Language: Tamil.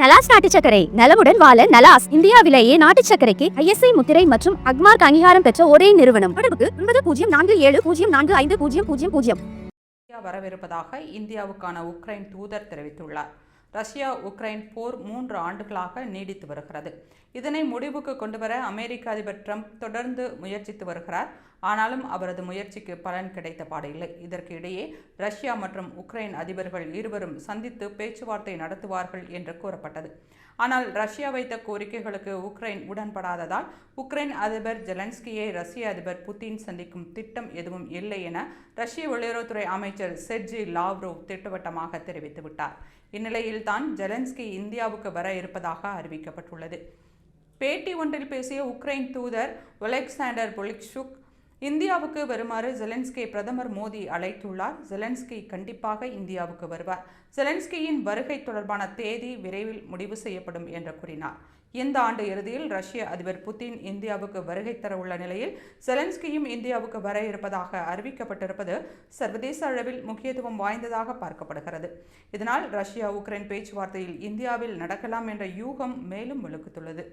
நலாஸ் நாட்டு சர்க்கரை நலமுடன் வாழ நலாஸ் இந்தியாவிலேயே நாட்டு சர்க்கரைக்கு ISI முத்திரை மற்றும் அக்மார்க் அங்கீகாரம் பெற்ற ஒரே நிறுவனம். தொடர்புக்கு 9047045000. வரவிருப்பதாக இந்தியாவுக்கான உக்ரைன் தூதர் தெரிவித்துள்ளார். ரஷ்யா உக்ரைன் போர் 3 ஆண்டுகளாக நீடித்து வருகிறது. இதனை முடிவுக்கு கொண்டுவர அமெரிக்க அதிபர் ட்ரம்ப் தொடர்ந்து முயற்சித்து வருகிறார். ஆனாலும் அவரது முயற்சிக்கு பலன் கிடைத்த பாடில்லை. இதற்கு இடையே ரஷ்யா மற்றும் உக்ரைன் அதிபர்கள் இருவரும் சந்தித்து பேச்சுவார்த்தை நடத்துவார்கள் என்று கூறப்பட்டது. ஆனால் ரஷ்யா வைத்த கோரிக்கைகளுக்கு உக்ரைன் உடன்படாததால் உக்ரைன் அதிபர் ஜெலன்ஸ்கியை ரஷ்ய அதிபர் புதின் சந்திக்கும் திட்டம் எதுவும் இல்லை என ரஷ்ய வெளியுறவுத்துறை அமைச்சர் செர்ஜி லாவ்ரோவ் திட்டவட்டமாக தெரிவித்துவிட்டார். இந்நிலையில் தான் ஜெலன்ஸ்கி இந்தியாவுக்கு வர இருப்பதாக அறிவிக்கப்பட்டுள்ளது. பேட்டி ஒன்றில் பேசிய உக்ரைன் தூதர் ஒலெக்சாண்டர் பொலிக்ஷுக் இந்தியாவுக்கு வருமாறு ஜெலன்ஸ்கியை பிரதமர் மோடி அழைத்துள்ளார். ஜெலன்ஸ்கி கண்டிப்பாக இந்தியாவுக்கு வருவார். ஜெலன்ஸ்கியின் வருகை தொடர்பான தேதி விரைவில் முடிவு செய்யப்படும் என்று கூறினார். இந்த ஆண்டு இறுதியில் ரஷ்ய அதிபர் புதின் இந்தியாவுக்கு வருகை தர உள்ள நிலையில் ஜெலன்ஸ்கியும் இந்தியாவுக்கு வர இருப்பதாக அறிவிக்கப்பட்டிருப்பது சர்வதேச அளவில் முக்கியத்துவம் வாய்ந்ததாக பார்க்கப்படுகிறது. இதனால் ரஷ்யா உக்ரைன் பேச்சுவார்த்தையில் இந்தியாவில் நடக்கலாம் என்ற யூகம் மேலும் வலுத்துள்ளது.